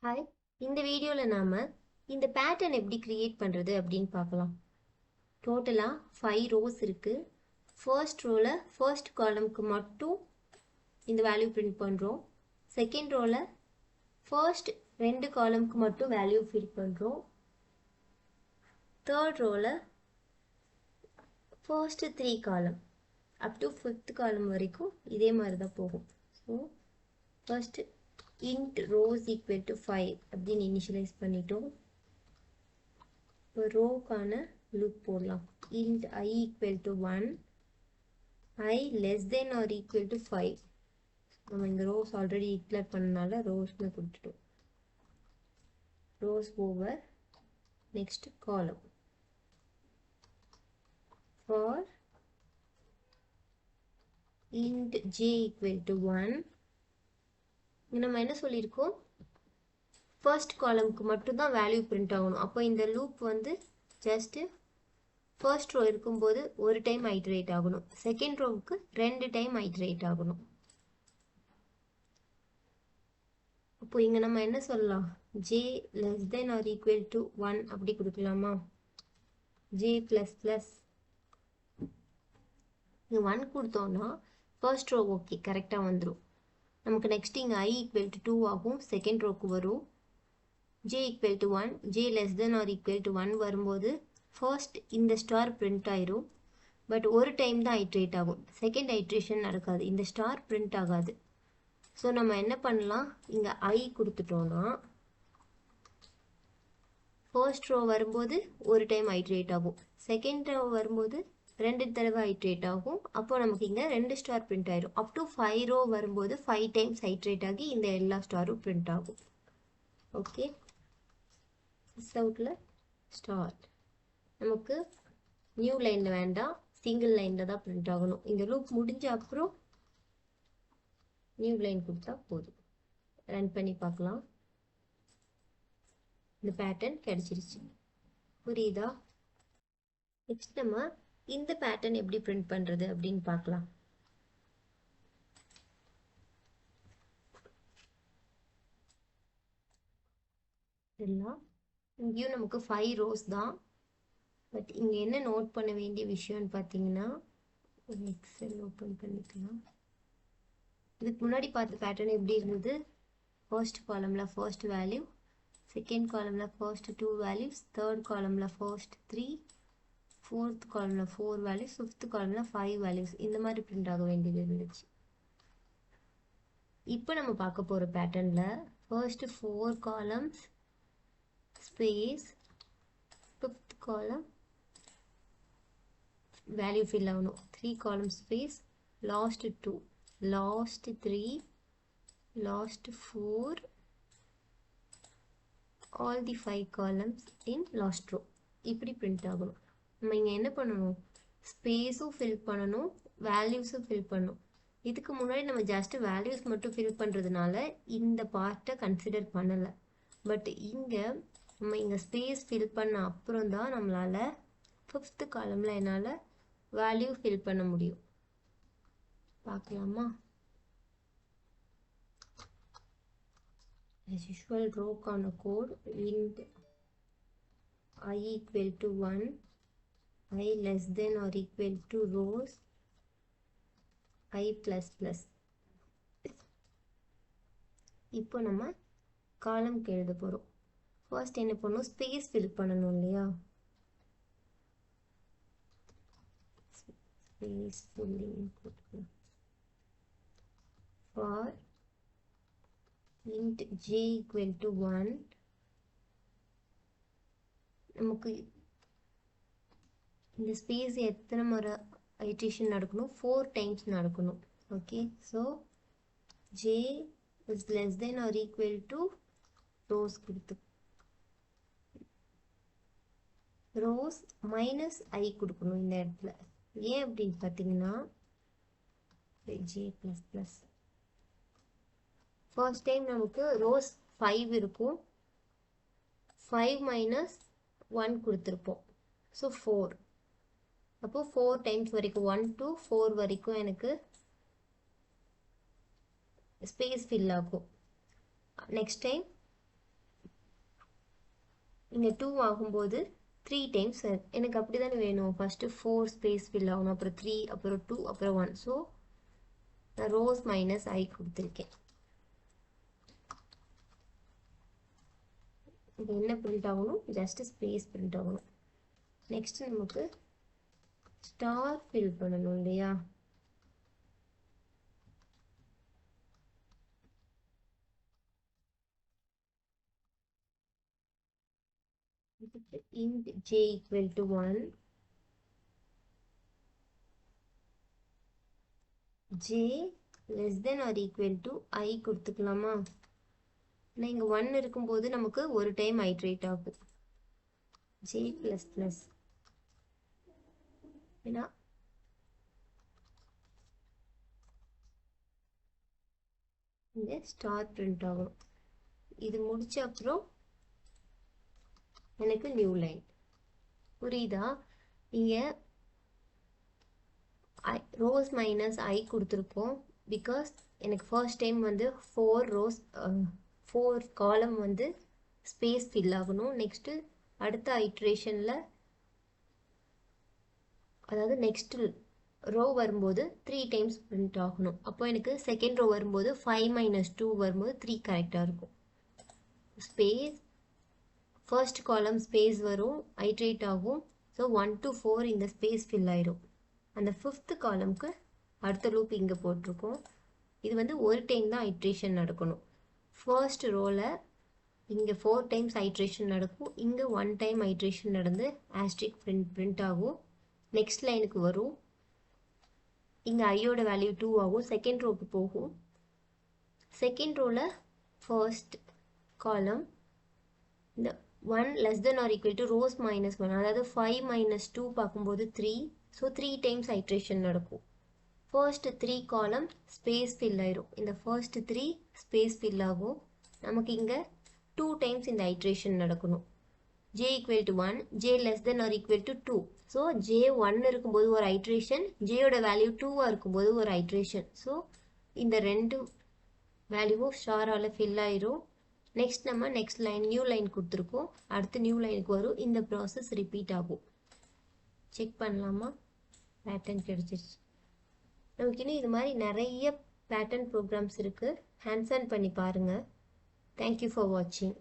Hi, இந்த வீடியோவில் நாம் இந்த பேட்டர்ன் எப்படி க்ரியேட் பண்ணுறது அப்படின்னு பார்க்கலாம். டோட்டலாக 5 ரோஸ் இருக்குது. ஃபர்ஸ்ட் ரோவில் ஃபர்ஸ்ட் காலம்க்கு மட்டும் இந்த வேல்யூ பிரிண்ட் பண்ணுறோம். செகண்ட் ரோவில் ஃபர்ஸ்ட் 2 காலம்க்கு மட்டும் வேல்யூ ஃபில் பண்ணுறோம். தேர்ட் ரோவில் ஃபர்ஸ்ட் 3 காலம் அப் டு 5th காலம் வரைக்கும் இதே மாதிரி தான் போகும். So first int rows equal to 5 அப்படின்னு இனிஷியலைஸ் பண்ணிட்டோம். இப்போ ரோக்கான லூப் போடலாம். int I equal to 1, I less than or equal to 5. நம்ம இந்த ரோஸ் ஆல்ரெடி டிக்ளேர் பண்ணனால ரோஸ்னு கொடுத்துட்டோம். ரோஸ் ஓவர் நெக்ஸ்ட் காலம் for int j equal to 1. நம்ம என்ன சொல்லியிருக்கோம், ஃபர்ஸ்ட் காலம்க்கு மட்டும்தான் வேல்யூ பிரிண்ட் ஆகணும். அப்போ இந்த லூப் வந்து ஜஸ்ட்டு ஃபர்ஸ்ட் ரோ இருக்கும்போது ஒரு டைம் ஐட்ரேட் ஆகணும், செகண்ட் ரோவுக்கு 2 டைம் ஐட்ரேட் ஆகணும். அப்போ இங்கே நம்ம என்ன சொல்லலாம், j less than r equal to 1 அப்படி கொடுக்கலாமா. ஜே ப்ளஸ் ப்ளஸ் இங்கே 1 கொடுத்தோன்னா ஃபர்ஸ்ட் ரோ ஓகே கரெக்டாக வந்துடும். நமக்கு நெக்ஸ்ட் இங்கே I equal to 2 ஆகும், செகண்ட் ரோக்கு வரும். J equal to 1, J less than or equal to 1 வரும்போது ஃபர்ஸ்ட் இந்த ஸ்டார் பிரிண்ட் ஆயிரும். பட் ஒரு டைம் தான் ஐட்ரேட் ஆகும், செகண்ட் ஐட்ரேஷன் நடக்காது, இந்த ஸ்டார் பிரிண்ட் ஆகாது. ஸோ நம்ம என்ன பண்ணலாம், இங்கே I கொடுத்துட்டோன்னா ஃபர்ஸ்ட் ரோ வரும்போது ஒரு டைம் ஐட்ரேட் ஆகும், செகண்ட் ரோ வரும்போது 2 தடவை ஐட்ரேட் ஆகும். அப்போ நமக்கு இங்கே 2 ஸ்டார் பிரிண்ட் ஆயிரும். அப் டு 5 ரோ வரும்போது 5 டைம்ஸ் ஐட்ரேட் ஆகி இந்த எல்லா ஸ்டாரும் பிரிண்ட் ஆகும். ஓகே, அவுட்டில் ஸ்டார் நமக்கு நியூ லைனில் வேண்டாம், சிங்கிள் லைனில் தான் பிரிண்ட் ஆகணும். இந்த லூப் முடிஞ்ச அப்புறம் நியூ லைன் கொடுத்தா போதும். ரன் பண்ணி பார்க்கலாம். இந்த பேட்டர்ன் கிடைச்சிருச்சு. புரியுதா? நெக்ஸ்ட் நம்ம இந்த பேட்டர்ன் எப்படி பிரிண்ட் பண்ணுறது அப்படின்னு பார்க்கலாம். இதெல்லாம் இங்கேயும் நமக்கு 5 ரோஸ் தான். பட் இங்கே என்ன நோட் பண்ண வேண்டிய விஷயம்னு பார்த்தீங்கன்னா, ஒரு எக்ஸல் ஓப்பன் பண்ணிக்கலாம். இதுக்கு முன்னாடி பார்த்த பேட்டர்ன் எப்படி இருந்தது, ஃபர்ஸ்ட் காலமில் ஃபர்ஸ்ட் வேல்யூ, செகண்ட் காலமில் ஃபர்ஸ்ட் 2 வேல்யூஸ், தேர்ட் காலமில் ஃபர்ஸ்ட் 3, ஃபோர்த் காலமில் 4 வேல்யூஸ், ஃபிஃப்த் காலமில் 5 வேல்யூஸ், இந்த மாதிரி பிரிண்ட் ஆக வேண்டியது இருந்துச்சு. இப்போ நம்ம பார்க்க போகிற பேட்டர்னில் ஃபர்ஸ்ட் 4 காலம்ஸ் ஸ்பேஸ், ஃபிஃப்த் காலம் வேல்யூ ஃபில் ஆகணும், 3 காலம் space, last 2, last 3, last 4, all the 5 columns in last row. இப்படி பிரிண்ட் ஆகணும். நம்ம இங்கே என்ன பண்ணணும், ஸ்பேஸும் ஃபில் பண்ணணும், வேல்யூஸும் ஃபில் பண்ணணும். இதுக்கு முன்னாடி நம்ம ஜஸ்ட் வேல்யூஸ் மட்டும் ஃபில் பண்ணுறதுனால இந்த பார்ட்டை கன்சிடர் பண்ணலை. பட் இங்கே நம்ம இங்கே ஸ்பேஸ் ஃபில் பண்ண அப்புறம் தான் நம்மளால் 5th காலமில் என்னால் வேல்யூ ஃபில் பண்ண முடியும். பார்க்கலாமா? As usual, ரோக்கான code int I equal to 1, I less than or equal to rows I plus plus. இப்போ நம்ம காலம்க்கு எழுத போகிறோம். ஃபர்ஸ்ட் என்ன பண்ணணும், ஸ்பேஸ் ஃபில் பண்ணணும் இல்லையா. ஸ்பேஸ் ஃபில்லிங் கொடுக்கணும். For int j equal to 1, நமக்கு இந்த ஸ்பேஸ் எத்தனை முறை ஐட்ரேஷன் நடக்கணும், 4 டைம்ஸ் நடக்கணும். Okay, so j is less than or equal to rose கொடுத்து, ரோஸ் மைனஸ் I கொடுக்கணும் இந்த இடத்துல. ஏன் அப்படின்னு பார்த்தீங்கன்னா, j plus plus first time நமக்கு ரோஸ் 5 இருக்கும், 5 மைனஸ் 1 கொடுத்துருப்போம், ஸோ 4. அப்போ 4 டைம்ஸ் வரைக்கும் 1 to 4 வரைக்கும் எனக்கு ஸ்பேஸ் ஃபில் ஆகும். நெக்ஸ்ட் டைம் இங்கே 2 ஆகும்போது 3 டைம்ஸ் எனக்கு அப்படி தானே வேணும். ஃபஸ்ட்டு 4 ஸ்பேஸ் ஃபில் ஆகணும், அப்புறம் 3, அப்புறம் 2, அப்புறம் 1. ஸோ நான் ரோஸ் மைனஸ் ஐ கொடுத்துருக்கேன். இப்போ என்ன பிரிண்ட் ஆகணும், ஜஸ்ட் ஸ்பேஸ் பிரிண்ட் ஆகணும். நெக்ஸ்ட் நமக்கு ஸ்டார் ஃபில் பண்ணணும் இல்லையா. int j equal to 1, j less than or equal to I கொடுத்துக்கலாமா. ஆனால் இங்கே 1 இருக்கும்போது நமக்கு ஒரு டைம் ஐட்ரேட் ஆகும். j ப்ளஸ் ப்ளஸ் ஏன்னா இங்கே ஸ்டார் பிரிண்ட் ஆகும். இது முடிச்ச அப்புறம் எனக்கு நியூ லைன். புரியுதா. இங்கே ரோஸ் மைனஸ் ஐ கொடுத்துருக்கோம். பிகாஸ் எனக்கு ஃபர்ஸ்ட் டைம் வந்து 4 காலம் வந்து ஸ்பேஸ் ஃபில் ஆகணும். நெக்ஸ்ட்டு அடுத்த ஐட்ரேஷனில், அதாவது நெக்ஸ்ட் ரோ வரும்போது 3 டைம்ஸ் பிரிண்ட் ஆகணும். அப்போ எனக்கு செகண்ட் ரோ வரும்போது 5 மைனஸ் 2 வரும்போது 3 கரெக்டாக இருக்கும். ஸ்பேஸ் ஃபர்ஸ்ட் காலம் ஸ்பேஸ் வரும், ஐட்ரேட் ஆகும். ஸோ 1 to 4 இந்த ஸ்பேஸ் ஃபில் ஆயிரும். அந்த 5th காலம்க்கு அடுத்த லூப் இங்கே போட்டிருக்கோம். இது வந்து ஒரு டைம் தான் ஐட்ரேஷன் நடக்கணும். ஃபர்ஸ்ட் ரோவில் இங்கே 4 டைம்ஸ் ஐட்ரேஷன் நடக்கும், இங்கே 1 டைம் ஐட்ரேஷன் நடந்து ஆஸ்ட்ரிக் பிரிண்ட் ஆகும். நெக்ஸ்ட் லைனுக்கு வரும், இங்கே ஐயோட வேல்யூ 2 ஆகும், செகண்ட் ரோக்கு போகும். செகண்ட் ரோவில் ஃபர்ஸ்ட் காலம் இந்த 1 less than or equal to rose minus 1, அதாவது 5 மைனஸ் 2 பார்க்கும்போது 3. ஸோ 3 டைம்ஸ் ஐட்ரேஷன் நடக்கும். ஃபர்ஸ்ட் 3 காலம் ஸ்பேஸ் ஃபில் ஆயிரும். இந்த ஃபர்ஸ்ட் 3 ஸ்பேஸ் ஃபில் ஆகும். நமக்கு இங்கே 2 டைம்ஸ் இந்த ஐட்ரேஷன் நடக்கணும். j equal to 1, j less than or equal to 2. So j 1 இருக்கும்போது ஒரு ஐட்ரேஷன், ஜேயோட வேல்யூ 2ஆக இருக்கும்போது ஒரு ஐட்ரேஷன். ஸோ இந்த ரெண்டு வேல்யூவும் ஸ்டாரால் ஃபில் ஆயிரும். நெக்ஸ்ட் நம்ம நெக்ஸ்ட் லைன் நியூ லைன் கொடுத்துருக்கோம், அடுத்து நியூ லைனுக்கு வரும். இந்த ப்ராசஸ் ரிப்பீட் ஆகும். செக் பண்ணலாமா, பேட்டர்ன் கிடைச்சிருச்சு. நமக்கு இன்னும் இது மாதிரி நிறைய பேட்டர்ன் ப்ரோக்ராம்ஸ் இருக்குது, ஹேண்ட்ஸ் ஆன் பண்ணி பாருங்கள். தேங்க்யூ ஃபார் வாட்சிங்.